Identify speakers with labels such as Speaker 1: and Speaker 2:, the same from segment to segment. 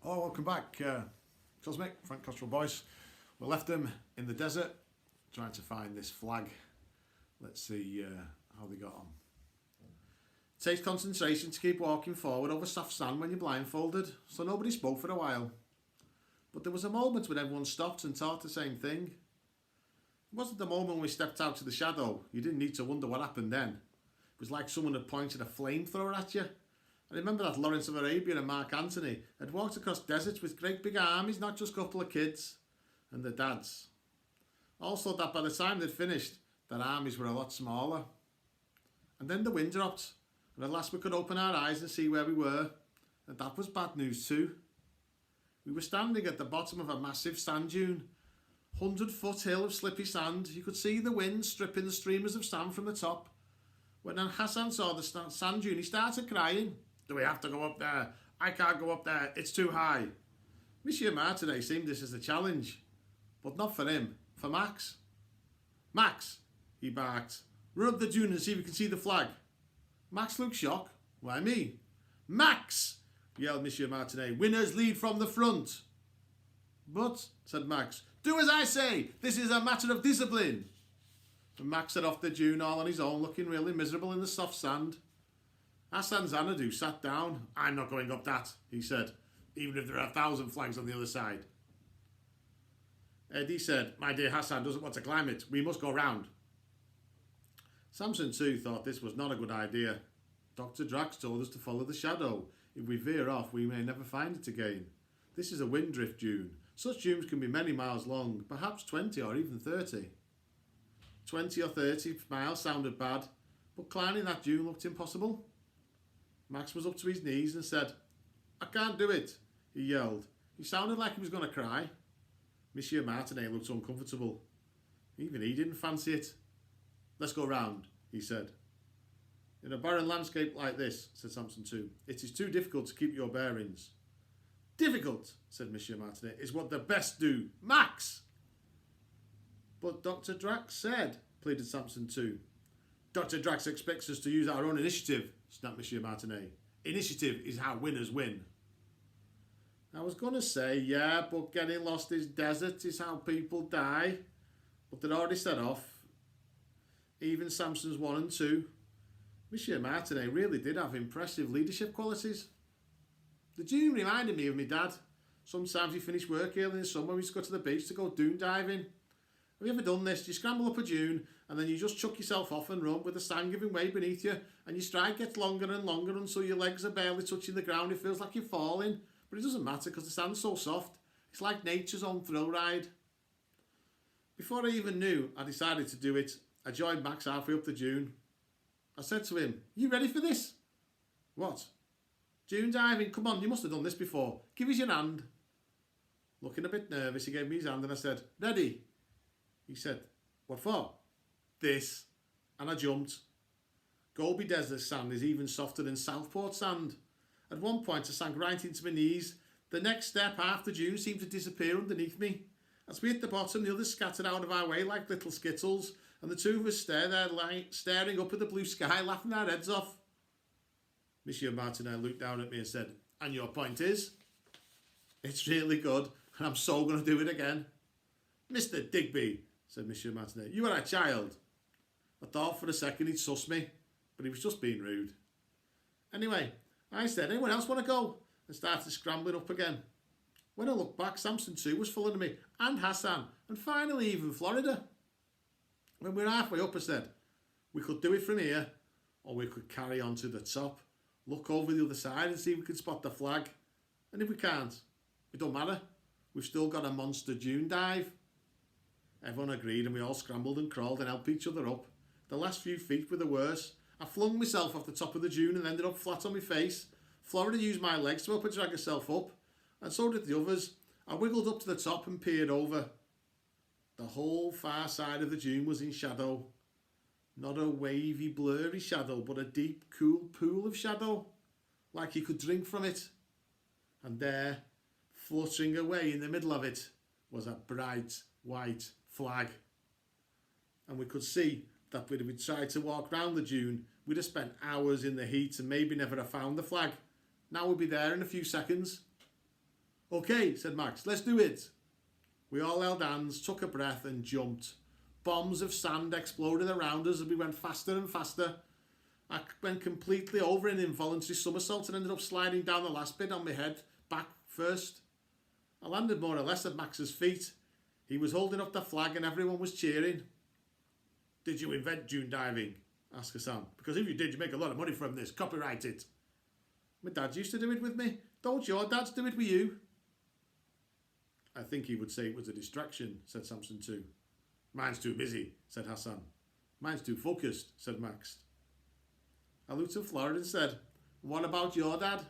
Speaker 1: Oh, welcome back, Cosmic, Frank Cottrell Boyce. We left them in the desert trying to find this flag. Let's see how they got on. It takes concentration to keep walking forward over soft sand when you're blindfolded, so nobody spoke for a while. But there was a moment when everyone stopped and talked the same thing. It wasn't the moment when we stepped out to the shadow. You didn't need to wonder what happened then. It was like someone had pointed a flamethrower at you. I remember that Lawrence of Arabia and Mark Antony had walked across deserts with great big armies, not just a couple of kids and their dads. Also that by the time they'd finished, their armies were a lot smaller. And then the wind dropped, and at last we could open our eyes and see where we were, and that was bad news too. We were standing at the bottom of a massive sand dune, 100-foot hill of slippy sand. You could see the wind stripping the streamers of sand from the top. When Hassan saw the sand dune, he started crying. Do we have to go up there? I can't go up there, it's too high. Monsieur Martinet seemed this as a challenge, but not for him, for Max. Max, he barked, run up the dune and see if you can see the flag. Max looked shocked. Why me? Max, yelled Monsieur Martinet, winners lead from the front. But, said Max, do as I say, this is a matter of discipline. And Max set off the dune all on his own, looking really miserable in the soft sand. Hassan Xanadu sat down. I'm not going up that, he said, even if there are 1,000 flags on the other side. Eddie said, my dear Hassan doesn't want to climb it. We must go round. Samson too thought this was not a good idea. Dr. Drax told us to follow the shadow. If we veer off, we may never find it again. This is a wind drift dune. Such dunes can be many miles long, perhaps 20 or even 30. 20 or 30 miles sounded bad, but climbing that dune looked impossible. Max was up to his knees and said, I can't do it, he yelled. He sounded like he was going to cry. Monsieur Martinet looked uncomfortable. Even he didn't fancy it. Let's go round, he said. In a barren landscape like this, said Samson too, it is too difficult to keep your bearings. Difficult, said Monsieur Martinet, is what the best do. Max! But Dr. Drax said, pleaded Samson too. Dr. Drax expects us to use our own initiative, snapped Monsieur Martinet. Initiative is how winners win. I was going to say, yeah, but getting lost in desert is how people die. But they'd already set off. Even Samson's 1 and 2. Monsieur Martinet really did have impressive leadership qualities. The dune reminded me of my dad. Sometimes we finish work early in the summer, we just go to the beach to go dune diving. Have you ever done this? You scramble up a dune and then you just chuck yourself off and run with the sand giving way beneath you, and your stride gets longer and longer until your legs are barely touching the ground. It feels like you're falling, but it doesn't matter because the sand's so soft. It's like nature's own thrill ride. Before I even knew I decided to do it, I joined Max halfway up the dune. I said to him, you ready for this? What? Dune diving, come on, you must have done this before. Give us your hand. Looking a bit nervous, he gave me his hand and I said, ready? He said, what for? This. And I jumped. Gobi Desert sand is even softer than Southport sand. At one point I sank right into my knees. The next step, half the dune seemed to disappear underneath me. As we hit the bottom, the others scattered out of our way like little skittles, and the two of us stared there, staring up at the blue sky, laughing our heads off. Monsieur Martinet looked down at me and said, and your point is? It's really good, and I'm so going to do it again. Mr. Digby, said Monsieur Martinet, you are a child. I thought for a second he'd suss me, but he was just being rude. Anyway, I said, anyone else want to go? And started scrambling up again. When I looked back, Samson too was following me, and Hassan, and finally even Florida. When we were halfway up, I said, we could do it from here, or we could carry on to the top, look over the other side and see if we can spot the flag. And if we can't, it don't matter. We've still got a monster dune dive. Everyone agreed and we all scrambled and crawled and helped each other up. The last few feet were the worst. I flung myself off the top of the dune and ended up flat on my face. Florida used my legs to help her drag herself up, and so did the others. I wiggled up to the top and peered over. The whole far side of the dune was in shadow. Not a wavy, blurry shadow, but a deep, cool pool of shadow, like you could drink from it. And there, fluttering away in the middle of it, was a bright white flag. And we could see that if we'd tried to walk round the dune, we'd have spent hours in the heat and maybe never have found the flag. Now we'd be there in a few seconds. Okay, said Max, let's do it. We all held hands, took a breath and jumped. Bombs of sand exploded around us as we went faster and faster. I went completely over an involuntary somersault and ended up sliding down the last bit on my head, back first. I landed more or less at Max's feet. He was holding up the flag and everyone was cheering. Did you invent dune diving? Asked Hassan. Because if you did, you make a lot of money from this. Copyright it. My dad used to do it with me. Don't your dads do it with you? I think he would say it was a distraction, said Samson too. Mine's too busy, said Hassan. Mine's too focused, said Max. I looked at Florida and said, what about your dad?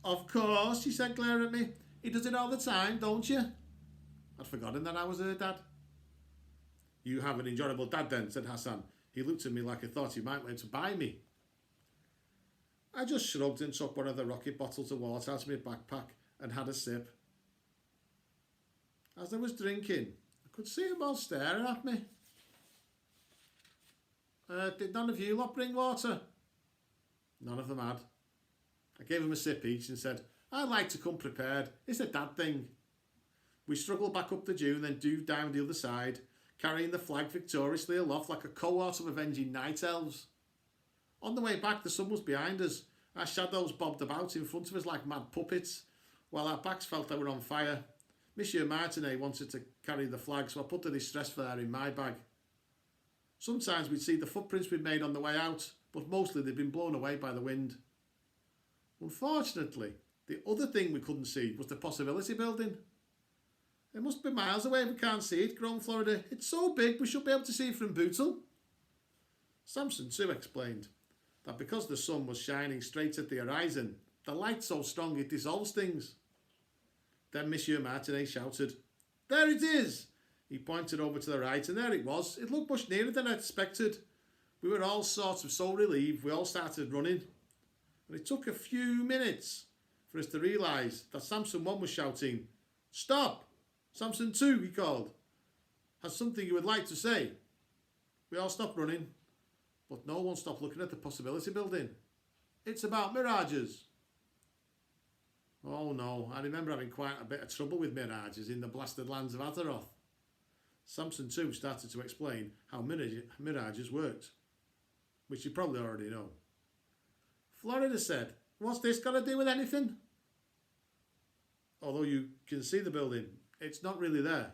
Speaker 1: Of course, she said, glaring at me. He does it all the time, don't you? I'd forgotten that I was her dad. You have an enjoyable dad then, said Hassan. He looked at me like I thought he might want to buy me. I just shrugged and took one of the rocket bottles of water out of my backpack and had a sip. As I was drinking, I could see them all staring at me. Did none of you lot bring water? None of them had. I gave them a sip each and said, I like to come prepared. It's a dad thing. We struggled back up the dune, then dove down the other side, carrying the flag victoriously aloft like a cohort of avenging night elves. On the way back, the sun was behind us. Our shadows bobbed about in front of us like mad puppets, while our backs felt they were on fire. Monsieur Martinet wanted to carry the flag, so I put the distress flare in my bag. Sometimes we'd see the footprints we'd made on the way out, but mostly they'd been blown away by the wind. Unfortunately, the other thing we couldn't see was the Possibility Building. It must be miles away if we can't see it, groaned Florida. It's so big we should be able to see it from Bootle. Samson too explained that because the sun was shining straight at the horizon, the light's so strong it dissolves things. Then Monsieur Martinet shouted, There it is! He pointed over to the right and there it was. It looked much nearer than I expected. We were all sort of so relieved we all started running. And it took a few minutes for us to realise that Samson 1 was shouting, Stop! Samson 2, he called. Has something you would like to say? We all stopped running, but no one stopped looking at the Possibility Building. It's about mirages. Oh no, I remember having quite a bit of trouble with mirages in the blasted lands of Azeroth. Samson 2 started to explain how mirages worked, which you probably already know. Florida said, What's this got to do with anything? Although you can see the building, it's not really there.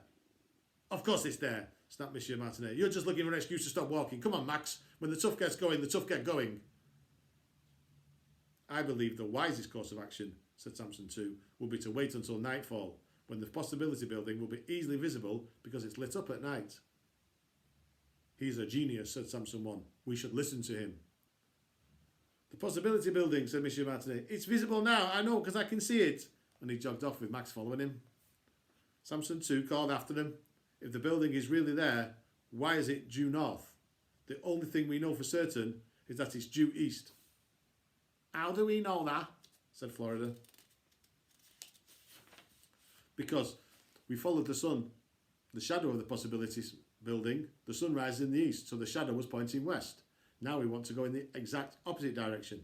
Speaker 1: Of course it's there, snapped Monsieur Martinet. You're just looking for an excuse to stop walking. Come on, Max. When the tough gets going, the tough get going. I believe the wisest course of action, said Samson 2, will be to wait until nightfall, when the Possibility Building will be easily visible because it's lit up at night. He's a genius, said Samson 1. We should listen to him. The Possibility Building, said Monsieur Martinet. It's visible now, I know, because I can see it. And he jogged off with Max following him. Samson 2 called after them. If the building is really there, why is it due north? The only thing we know for certain is that it's due east. How do we know that? Said Florida. Because we followed the sun, the shadow of the Possibilities Building. The sun rises in the east, so the shadow was pointing west. Now we want to go in the exact opposite direction.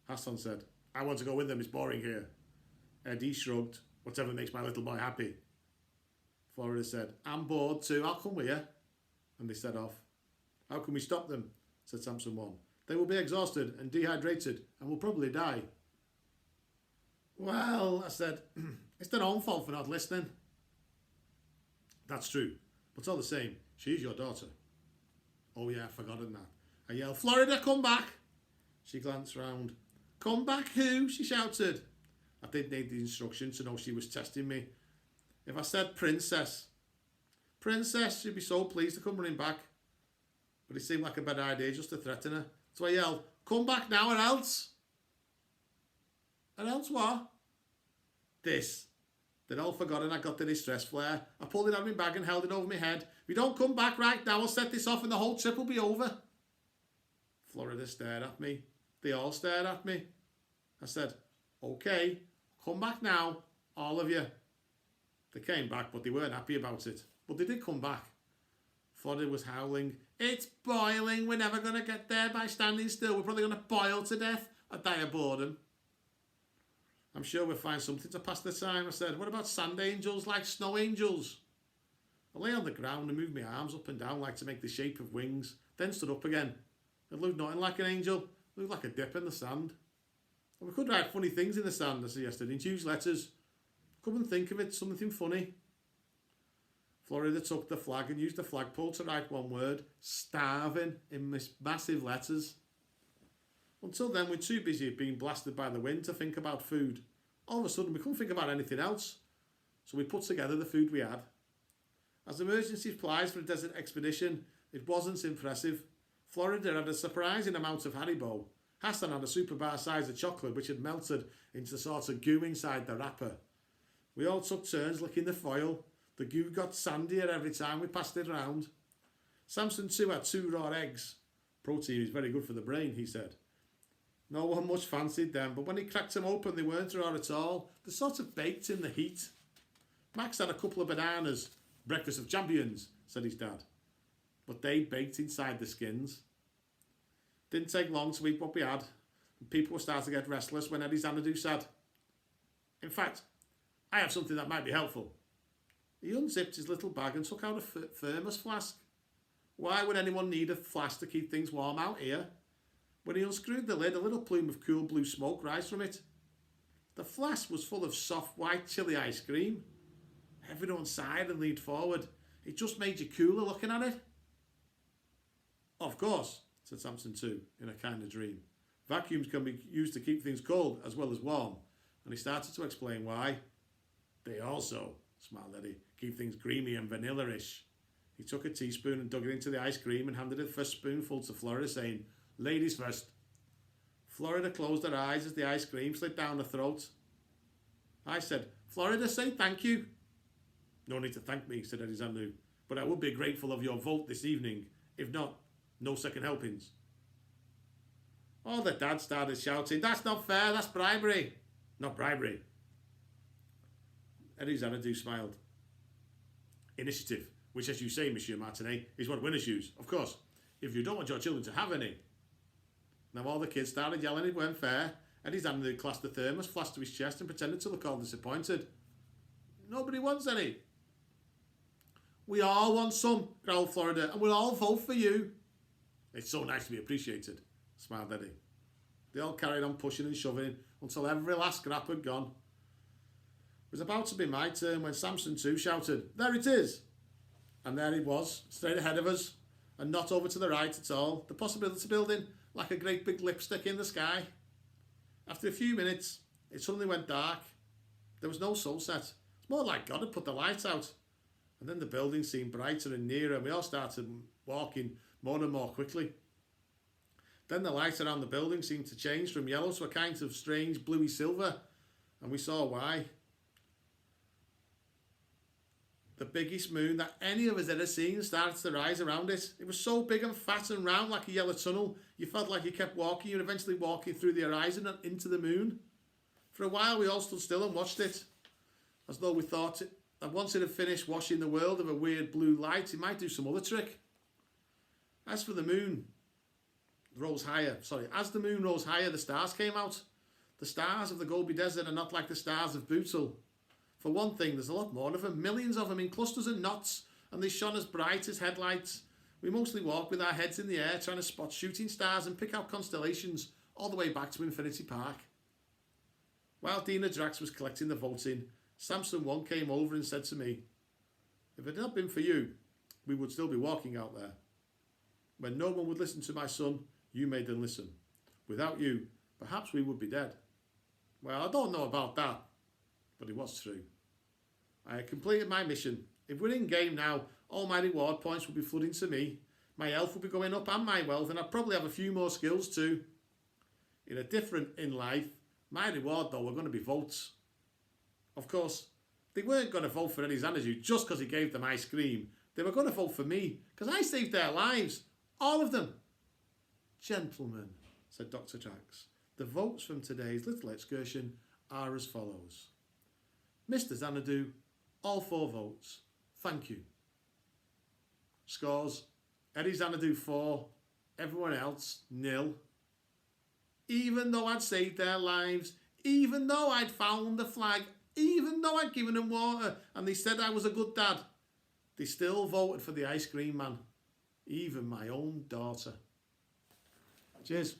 Speaker 1: Hassan said, I want to go with them, it's boring here. Eddie shrugged, whatever makes my little boy happy. Florida said, I'm bored too, I'll come with you. And they set off. How can we stop them? Said Samson 1. They will be exhausted and dehydrated and will probably die. Well, I said, it's their own fault for not listening. That's true, but all the same, she's your daughter. Oh yeah, I've forgotten that. I yelled, Florida, come back! She glanced round. Come back who? She shouted. I didn't need the instructions to know she was testing me. If I said princess, she'd be so pleased to come running back. But it seemed like a bad idea just to threaten her. So I yelled, come back now or else. And else what? This. They'd all forgotten I got the distress flare. I pulled it out of my bag and held it over my head. If you don't come back right now, I'll set this off and the whole trip will be over. Florida stared at me. They all stared at me. I said, okay, come back now, all of you. They came back, but they weren't happy about it. But they did come back. Florida was howling. It's boiling. We're never going to get there by standing still. We're probably going to boil to death or die of boredom. I'm sure we'll find something to pass the time, I said. What about sand angels like snow angels? I lay on the ground and moved my arms up and down like to make the shape of wings, then stood up again. It looked nothing like an angel. It looked like a dip in the sand. And we could write funny things in the sand, I suggested, in huge letters. Come and think of it, something funny. Florida took the flag and used the flagpole to write one word, starving, in massive letters. Until then, we're too busy being blasted by the wind to think about food. All of a sudden, we couldn't think about anything else. So we put together the food we had. As emergency supplies for a desert expedition, it wasn't impressive. Florida had a surprising amount of Haribo. Hassan had a super bar size of chocolate which had melted into sort of goo inside the wrapper. We all took turns licking the foil. The goo got sandier every time we passed it round. Samson too had 2 raw eggs. Protein is very good for the brain, he said. No one much fancied them, but when he cracked them open they weren't raw at all. They're sort of baked in the heat. Max had a couple of bananas. Breakfast of champions, said his dad. But they baked inside the skins. Didn't take long to eat what we had, and people were starting to get restless when Eddie Xanadu said, "In fact, I have something that might be helpful." He unzipped his little bag and took out a thermos flask. Why would anyone need a flask to keep things warm out here? When he unscrewed the lid, a little plume of cool blue smoke rose from it. The flask was full of soft white chili ice cream. Everyone sighed and leaned forward. It just made you cooler looking at it. Of course, said Samson too, in a kind of dream. Vacuums can be used to keep things cold as well as warm. And he started to explain why. They also, smiled Eddie, keep things creamy and vanilla-ish. He took a teaspoon and dug it into the ice cream and handed it the first spoonful to Florida, saying, "Ladies first." Florida closed her eyes as the ice cream slid down her throat. I said, "Florida, say thank you." "No need to thank me," said Eddie Xanadu, "but I would be grateful of your vote this evening. If not, no second helpings." All the dads started shouting, "That's not fair, that's bribery." "Not bribery." Eddie Xanadu smiled. "Initiative, which, as you say, Monsieur Martinet, is what winners use, of course, if you don't want your children to have any." Now all the kids started yelling it weren't fair. Eddie Xanadu clasped the thermos flask to his chest and pretended to look all disappointed. "Nobody wants any." "We all want some," growled Florida, "and we'll all vote for you." "It's so nice to be appreciated," smiled Eddie. They all carried on pushing and shoving until every last scrap had gone. It was about to be my turn when Samson too shouted, "There it is!" And there it was, straight ahead of us, and not over to the right at all, the possibility building like a great big lipstick in the sky. After a few minutes, it suddenly went dark. There was no sunset. It's more like God had put the lights out. And then the building seemed brighter and nearer, and we all started walking more and more quickly. Then the lights around the building seemed to change from yellow to a kind of strange bluey silver, and we saw why. The biggest moon that any of us had ever seen started to rise around it. It was so big and fat and round like a yellow tunnel, you felt like you kept walking, you were eventually walking through the horizon and into the moon. For a while we all stood still and watched it, as though we thought that once it had finished washing the world of a weird blue light, it might do some other trick. As the moon rose higher, the stars came out. The stars of the Gobi Desert are not like the stars of Bootle. For one thing, there's a lot more of them, millions of them in clusters and knots, and they shone as bright as headlights. We mostly walked with our heads in the air, trying to spot shooting stars and pick out constellations all the way back to Infinity Park. While Dina Drax was collecting the voting, Samson 1 came over and said to me, "If it had not been for you, we would still be walking out there. When no one would listen to my son, you made them listen. Without you, perhaps we would be dead." Well, I don't know about that, but it was true. I had completed my mission. If we're in game now, all my reward points would be flooding to me. My health would be going up and my wealth, and I'd probably have a few more skills too. In a different in life, my reward though were going to be votes. Of course, they weren't going to vote for Eddie Xanadu just because he gave them ice cream. They were going to vote for me because I saved their lives. All of them. "Gentlemen," said Dr. Drax, "the votes from today's little excursion are as follows. Mr. Xanadu, all 4 votes. Thank you. Scores: Eddie Xanadu 4, everyone else 0. Even though I'd saved their lives, Even though I'd found the flag, even though I'd given them water and they said I was a good dad, they still voted for the ice cream man. Even my own daughter. Cheers.